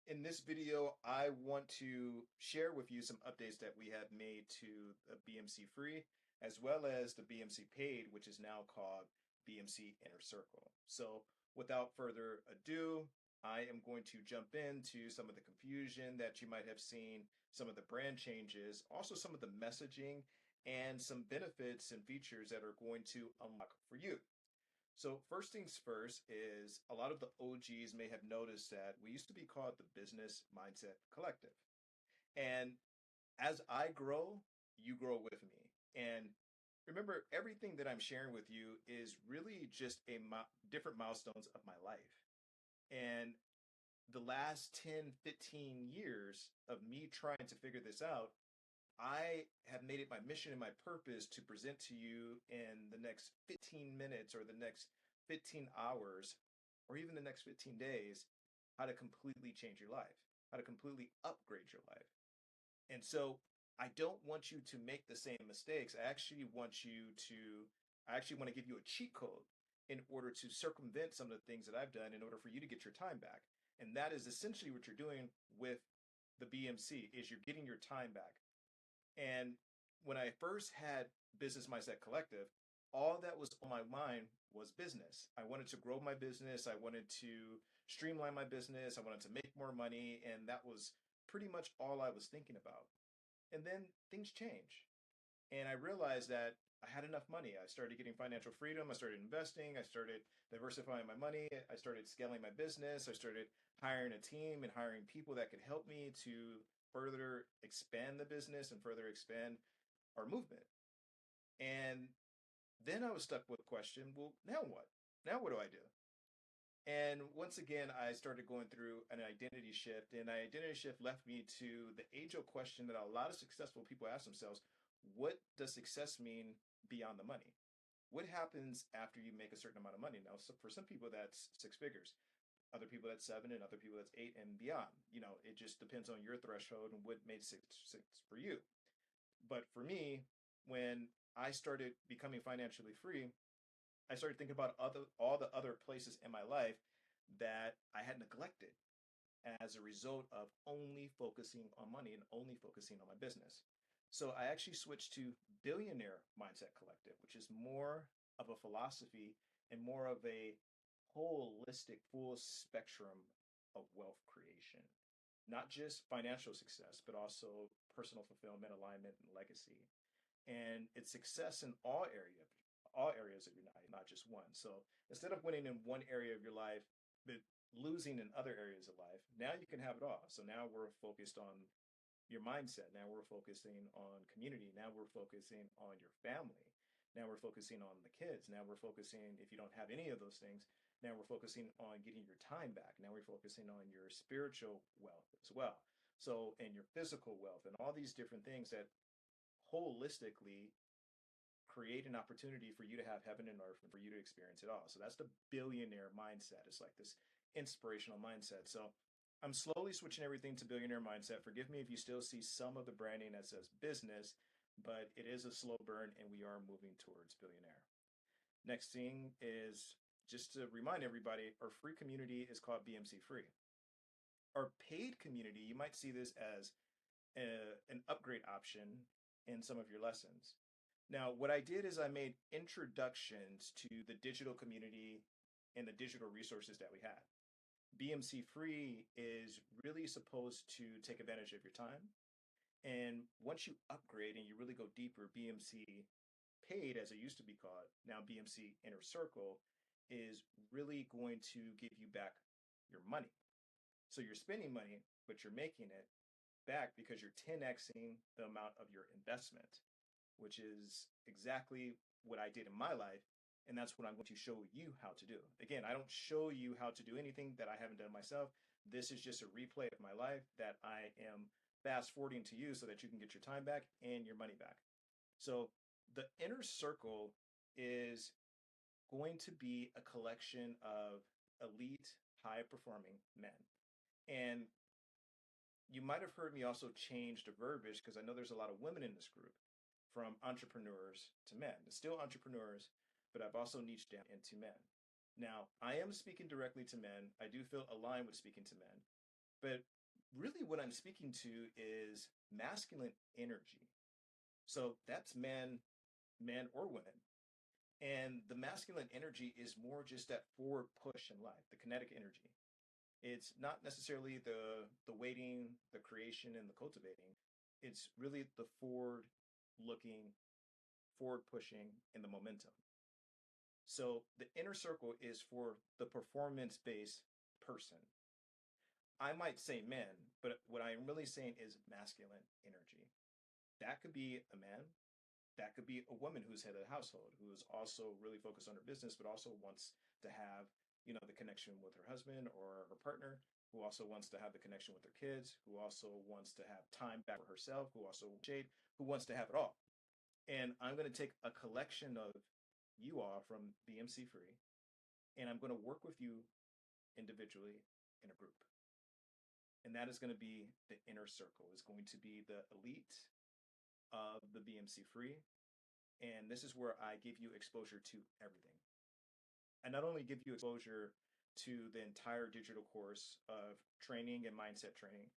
In this video, I want to share with you some updates that we have made to the BMC Free as well as the BMC Paid, which is now called BMC Inner Circle. So, without further ado, I am going to jump into some of the confusion that you might have seen, some of the brand changes, also some of the messaging, and some benefits and features that are going to unlock for you. So first things first is a lot of the OGs may have noticed that we used to be called the Business Mindset Collective. And as I grow, you grow with me. And remember, everything that I'm sharing with you is really just different milestones of my life. And the last 10, 15 years of me trying to figure this out, I have made it my mission and my purpose to present to you in the next 15 minutes or the next 15 hours or even the next 15 days how to completely change your life, how to completely upgrade your life. And so I don't want you to make the same mistakes. I actually want to give you a cheat code in order to circumvent some of the things that I've done in order for you to get your time back. And that is essentially what you're doing with the BMC is you're getting your time back. And when I first had Business Mindset Collective, all that was on my mind was business. I wanted to grow my business. I wanted to streamline my business. I wanted to make more money. And that was pretty much all I was thinking about. And then things changed. And I realized that I had enough money. I started getting financial freedom. I started investing. I started diversifying my money. I started scaling my business. I started hiring a team and hiring people that could help me to further expand the business and further expand our movement. And then I was stuck with the question, well, now what? Now what do I do? And once again, I started going through an identity shift, and an identity shift left me to the age old question that a lot of successful people ask themselves: what does success mean beyond the money? What happens after you make a certain amount of money? Now, so for some people, that's six figures. Other people, that's seven, and other people, that's eight and beyond. It just depends on your threshold and what made six for you. But for me, when I started becoming financially free, I started thinking about all the other places in my life that I had neglected as a result of only focusing on money and only focusing on my business. So I actually switched to Billionaire Mindset Collective, which is more of a philosophy and more of a holistic, full spectrum of wealth creation. Not just financial success, but also personal fulfillment, alignment, and legacy. And it's success in all areas of your life, not just one. So instead of winning in one area of your life, but losing in other areas of life, now you can have it all. So now we're focused on your mindset. Now we're focusing on community. Now we're focusing on your family. Now we're focusing on the kids. Now we're focusing, if you don't have any of those things, now we're focusing on getting your time back. Now we're focusing on your spiritual wealth as well. So, and your physical wealth and all these different things that holistically create an opportunity for you to have heaven and earth and for you to experience it all. So that's the billionaire mindset. It's like this inspirational mindset. So I'm slowly switching everything to billionaire mindset. Forgive me if you still see some of the branding that says business, but it is a slow burn and we are moving towards billionaire. Next thing is just to remind everybody, our free community is called BMC Free. Our paid community, you might see this as an upgrade option in some of your lessons. Now, what I did is I made introductions to the digital community and the digital resources that we had. BMC Free is really supposed to take advantage of your time. And once you upgrade and you really go deeper, BMC Paid, as it used to be called, now BMC Inner Circle, is really going to give you back your money. So you're spending money, but you're making it back because you're 10xing the amount of your investment, which is exactly what I did in my life. And that's what I'm going to show you how to do. Again, I don't show you how to do anything that I haven't done myself. This is just a replay of my life that I am fast forwarding to you so that you can get your time back and your money back. So the inner circle is going to be a collection of elite, high performing men. And you might have heard me also change the verbiage because I know there's a lot of women in this group, from entrepreneurs to men. It's still entrepreneurs, but I've also niched down into men. Now, I am speaking directly to men. I do feel aligned with speaking to men, but really what I'm speaking to is masculine energy. So that's man or women. And the masculine energy is more just that forward push in life, the kinetic energy. It's not necessarily the waiting, the creation, and the cultivating. It's really the forward looking, forward pushing, and the momentum. So the inner circle is for the performance based person. I might say men, but what I'm really saying is masculine energy. That could be a man, that could be a woman who's head of the household, who is also really focused on her business, but also wants to have, the connection with her husband or her partner, who also wants to have the connection with her kids, who also wants to have time back for herself, who also shade, who wants to have it all. And I'm going to take a collection of you all from BMC Free, and I'm going to work with you individually in a group. And that is going to be the inner circle. Is going to be the elite of the BMC Free. And this is where I give you exposure to everything. I not only give you exposure to the entire digital course of training and mindset training,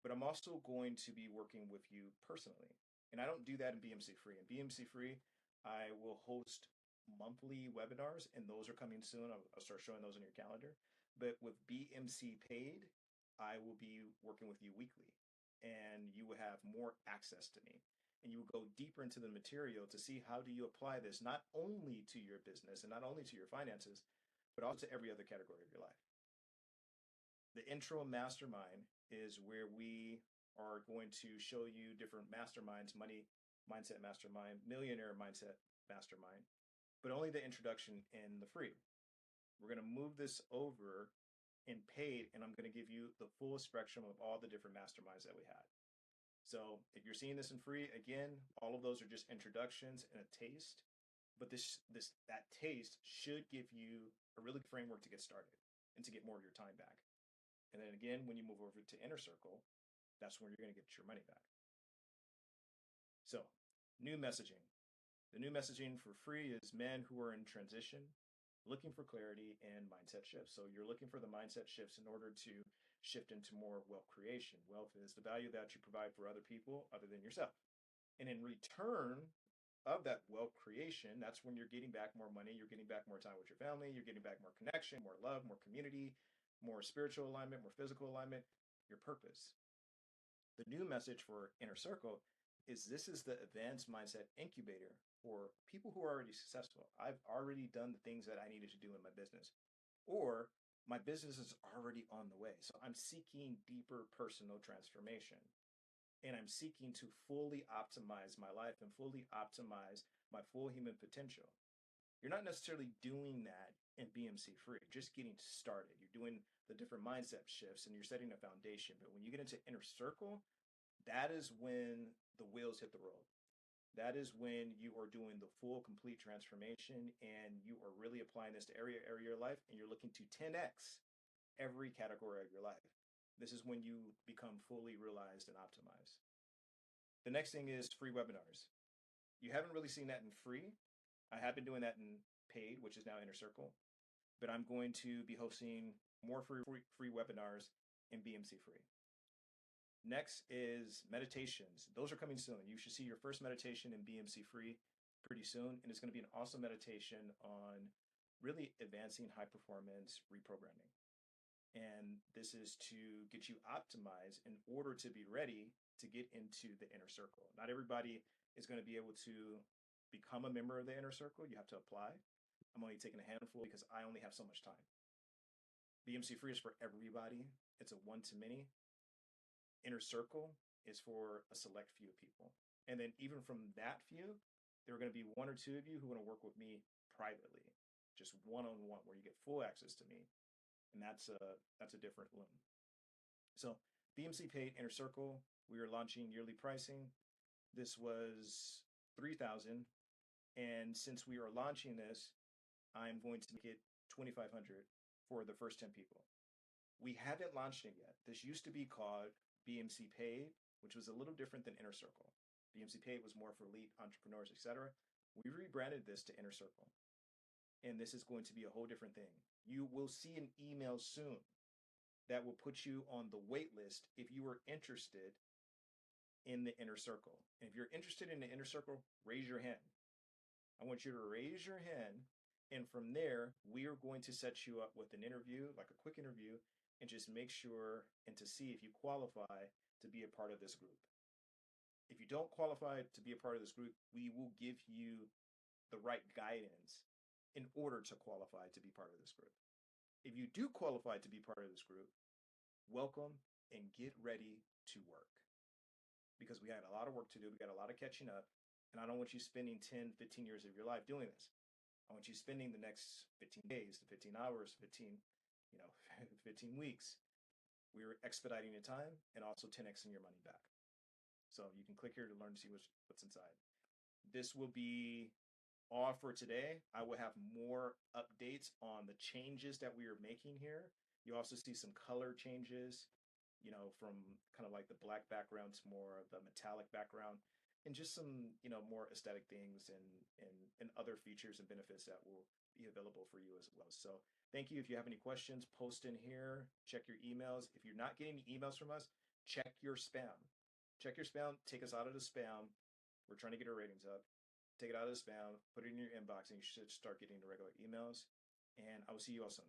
but I'm also going to be working with you personally. And I don't do that in BMC Free. In BMC Free, I will host monthly webinars, and those are coming soon. I'll start showing those on your calendar. But with BMC Paid, I will be working with you weekly, and you will have more access to me. And you will go deeper into the material to see how do you apply this not only to your business and not only to your finances, but also to every other category of your life. The intro mastermind is where we are going to show you different masterminds, money mindset mastermind, millionaire mindset mastermind, but only the introduction in the free. We're going to move this over in paid, and I'm going to give you the full spectrum of all the different masterminds that we had. So if you're seeing this in free, again, all of those are just introductions and a taste. But that taste should give you a really good framework to get started and to get more of your time back. And then again, when you move over to Inner Circle, that's when you're going to get your money back. So, new messaging. The new messaging for free is men who are in transition, looking for clarity and mindset shifts. So, you're looking for the mindset shifts in order to shift into more wealth creation. Wealth is the value that you provide for other people other than yourself. And in return of that wealth creation, that's when you're getting back more money, you're getting back more time with your family, you're getting back more connection, more love, more community, more spiritual alignment, more physical alignment, your purpose. The new message for Inner Circle is this is the advanced mindset incubator for people who are already successful. I've already done the things that I needed to do in my business, or my business is already on the way. So I'm seeking deeper personal transformation, and I'm seeking to fully optimize my life and fully optimize my full human potential. You're not necessarily doing that in BMC Free, just getting started. You're doing the different mindset shifts and you're setting a foundation. But when you get into Inner Circle, that is when the wheels hit the road. That is when you are doing the full, complete transformation and you are really applying this to every area of your life and you're looking to 10x every category of your life. This is when you become fully realized and optimized. The next thing is free webinars. You haven't really seen that in free. I have been doing that in paid, which is now Inner Circle, but I'm going to be hosting more free webinars in BMC Free. Next is meditations. Those are coming soon. You should see your first meditation in BMC Free pretty soon, and it's going to be an awesome meditation on really advancing high performance reprogramming. And this is to get you optimized in order to be ready to get into the Inner Circle. Not everybody is going to be able to become a member of the Inner Circle. You have to apply. I'm only taking a handful because I only have so much time. BMC Free is for everybody. It's a one to many. Inner Circle is for a select few of people. And then even from that few, there are going to be one or two of you who want to work with me privately, just one-on-one, where you get full access to me. And that's a different loom. So BMC Paid Inner Circle, we are launching yearly pricing. This was $3,000, and since we are launching this, I'm going to make it $2,500 for the first 10 people. We haven't launched it yet. This used to be called BMC Paid, which was a little different than Inner Circle. BMC Paid was more for elite entrepreneurs, etc. We rebranded this to Inner Circle, and this is going to be a whole different thing. You will see an email soon that will put you on the wait list if you are interested in the inner circle. And if you're interested in the inner circle, raise your hand. I want you to raise your hand. And from there, we are going to set you up with an interview, like a quick interview, and just make sure and to see if you qualify to be a part of this group. If you don't qualify to be a part of this group, we will give you the right guidance in order to qualify to be part of this group. If you do qualify to be part of this group, welcome and get ready to work. Because we had a lot of work to do, we got a lot of catching up, and I don't want you spending 10, 15 years of your life doing this. I want you spending the next 15 days, the 15 hours, 15, 15 weeks. We're expediting your time and also 10xing your money back. So you can click here to learn to see what's inside. This will be all for today. I will have more updates on the changes that we are making here. You also see some color changes, from kind of like the black background to more of the metallic background, and just some, more aesthetic things and other features and benefits that will be available for you as well. So thank you. If you have any questions, post in here, check your emails. If you're not getting any emails from us, check your spam. Check your spam, take us out of the spam. We're trying to get our ratings up. Take it out of the spam, put it in your inbox, and you should start getting the regular emails. And I will see you all soon.